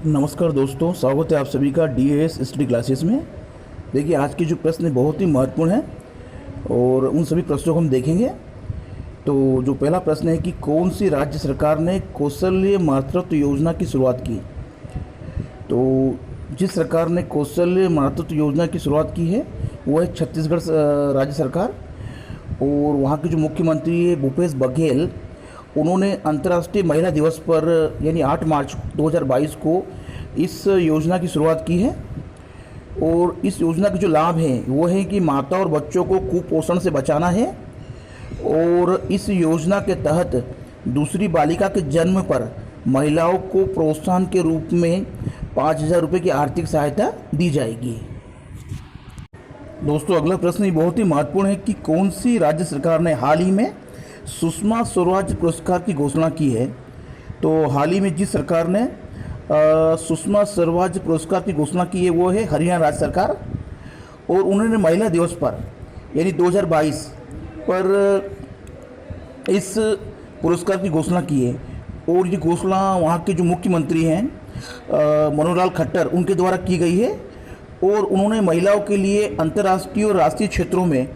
नमस्कार दोस्तों, स्वागत है आप सभी का DAS स्टडी क्लासेस में। देखिए, आज के जो प्रश्न बहुत ही महत्वपूर्ण हैं और उन सभी प्रश्नों को हम देखेंगे। तो जो पहला प्रश्न है कि कौन सी राज्य सरकार ने कौशल्य मातृत्व योजना की शुरुआत की। तो जिस सरकार ने कौशल्य मातृत्व योजना की शुरुआत की है वो है छत्तीसगढ़ राज्य सरकार। और वहाँ के जो मुख्यमंत्री है भूपेश बघेल, उन्होंने अंतर्राष्ट्रीय महिला दिवस पर यानी 8 मार्च 2022 को इस योजना की शुरुआत की है। और इस योजना के जो लाभ हैं वो है कि माता और बच्चों को कुपोषण से बचाना है। और इस योजना के तहत दूसरी बालिका के जन्म पर महिलाओं को प्रोत्साहन के रूप में 5,000 रुपये की आर्थिक सहायता दी जाएगी। दोस्तों, अगला प्रश्न ये बहुत ही महत्वपूर्ण है कि कौन सी राज्य सरकार ने हाल ही में सुषमा स्वराज पुरस्कार की घोषणा की है। तो हाल ही में जिस सरकार ने सुषमा स्वराज पुरस्कार की घोषणा की है वो है हरियाणा राज्य सरकार। और उन्होंने महिला दिवस पर यानी 2022 पर इस पुरस्कार की घोषणा की है। और ये घोषणा वहाँ के जो मुख्यमंत्री हैं मनोहर लाल खट्टर, उनके द्वारा की गई है। और उन्होंने महिलाओं के लिए अंतर्राष्ट्रीय और राष्ट्रीय क्षेत्रों में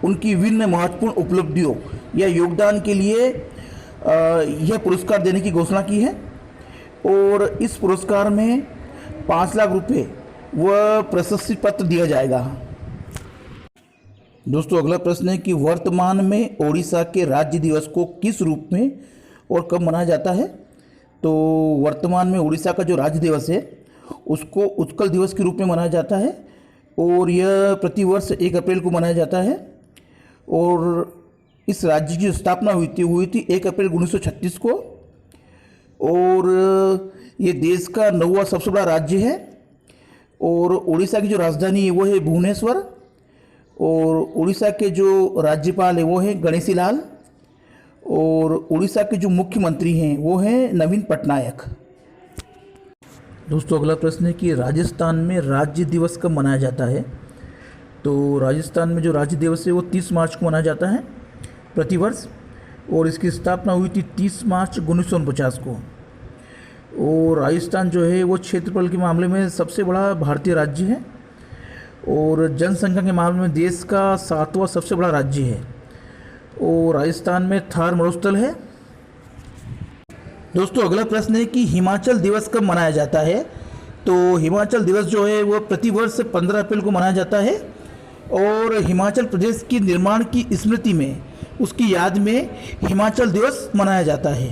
उनकी विभिन्न महत्वपूर्ण उपलब्धियों या योगदान के लिए यह पुरस्कार देने की घोषणा की है। और इस पुरस्कार में 5 लाख रुपए व प्रशस्ति पत्र दिया जाएगा। दोस्तों, अगला प्रश्न है कि वर्तमान में ओडिशा के राज्य दिवस को किस रूप में और कब मनाया जाता है। तो वर्तमान में ओडिशा का जो राज्य दिवस है उसको उत्कल दिवस के रूप में मनाया जाता है। और यह प्रतिवर्ष 1 अप्रैल को मनाया जाता है। और इस राज्य की स्थापना हुई थी 1 अप्रैल 1936 को। और ये देश का 9वां सबसे बड़ा राज्य है। और उड़ीसा की जो राजधानी है वो है भुवनेश्वर। और उड़ीसा के जो राज्यपाल है वो है गणेशी लाल। और उड़ीसा के जो मुख्यमंत्री हैं वो हैं नवीन पटनायक। दोस्तों, अगला प्रश्न है कि राजस्थान में राज्य दिवस कब मनाया जाता है। तो राजस्थान में जो राज्य दिवस है वो 30 मार्च को मनाया जाता है प्रतिवर्ष। और इसकी स्थापना हुई थी 30 मार्च 1949 को। और राजस्थान जो है वो क्षेत्रफल के मामले में सबसे बड़ा भारतीय राज्य है। और जनसंख्या के मामले में देश का 7वां सबसे बड़ा राज्य है। और राजस्थान में थार मरुस्थल है। दोस्तों, अगला प्रश्न है कि हिमाचल दिवस कब मनाया जाता है। तो हिमाचल दिवस जो है वो प्रतिवर्ष 15 अप्रैल को मनाया जाता है। और हिमाचल प्रदेश की निर्माण की स्मृति में, उसकी याद में हिमाचल दिवस मनाया जाता है।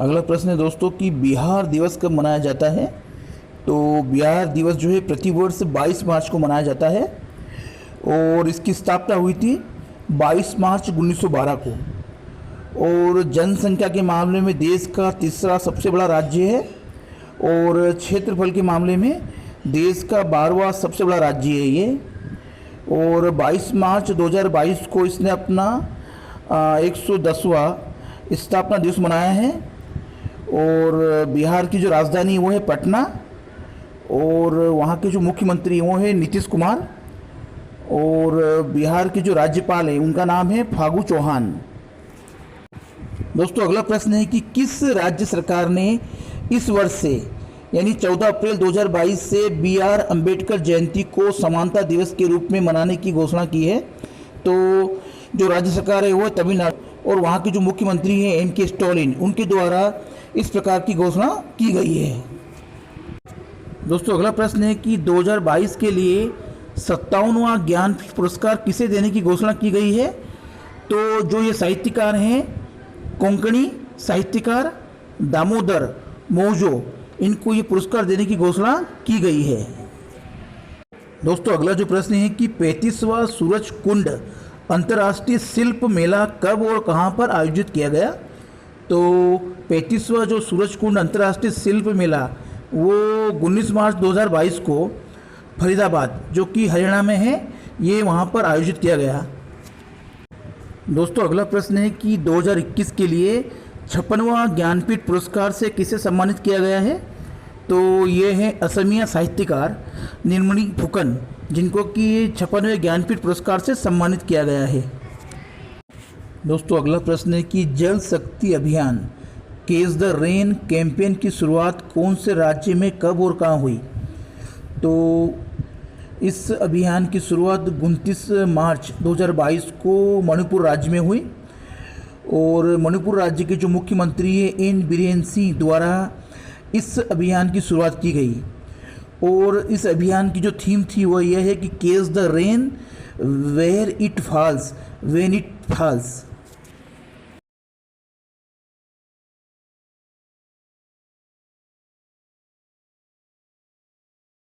अगला प्रश्न है दोस्तों कि बिहार दिवस कब मनाया जाता है। तो बिहार दिवस जो है प्रतिवर्ष 22 मार्च को मनाया जाता है। और इसकी स्थापना हुई थी 22 मार्च 1912 को। और जनसंख्या के मामले में देश का 3रा सबसे बड़ा राज्य है। और क्षेत्रफल के मामले में देश का 12वां सबसे बड़ा राज्य है ये। और 22 मार्च 2022 को इसने अपना 110वां स्थापना दिवस मनाया है। और बिहार की जो राजधानी है वो है पटना। और वहाँ के जो मुख्यमंत्री हैं वो है नीतीश कुमार। और बिहार के जो राज्यपाल हैं उनका नाम है फागू चौहान। दोस्तों, अगला प्रश्न है कि किस राज्य सरकार ने इस वर्ष से यानी 14 अप्रैल 2022 से BR अम्बेडकर जयंती को समानता दिवस के रूप में मनाने की घोषणा की है। तो जो राज्य सरकार है वो है तमिलनाडु। और वहाँ के जो मुख्यमंत्री हैं MK स्टालिन, उनके द्वारा इस प्रकार की घोषणा की गई है। दोस्तों, अगला प्रश्न है कि 2022 के लिए 57वां ज्ञानपीठ पुरस्कार किसे देने की घोषणा की गई है। तो जो ये साहित्यकार हैं कोंकणी साहित्यकार दामोदर मौजो, इनको ये पुरस्कार देने की घोषणा की गई है। दोस्तों, अगला जो प्रश्न है कि 35वां सूरज कुंड अंतर्राष्ट्रीय शिल्प मेला कब और कहां पर आयोजित किया गया। तो 35वां जो सूरज कुंड अंतर्राष्ट्रीय शिल्प मेला वो 19 मार्च 2022 को फरीदाबाद, जो कि हरियाणा में है, ये वहां पर आयोजित किया गया। दोस्तों, अगला प्रश्न है कि 2021 के लिए 56वां ज्ञानपीठ पुरस्कार से किसे सम्मानित किया गया है। तो ये हैं असमिया साहित्यकार नीलमणि फुकन, जिनको कि 56वें ज्ञानपीठ पुरस्कार से सम्मानित किया गया है। दोस्तों, अगला प्रश्न है कि जल शक्ति अभियान केस द रेन कैंपेन की शुरुआत कौन से राज्य में कब और कहाँ हुई? तो इस अभियान की शुरुआत 29 मार्च 2022 को मणिपुर राज्य में हुई और मणिपुर राज्य के जो मुख्यमंत्री हैं एन बीरेन सिंह द्वारा इस अभियान की शुरुआत की गई। और इस अभियान की जो थीम थी वह यह है कि case the rain where it falls when it false,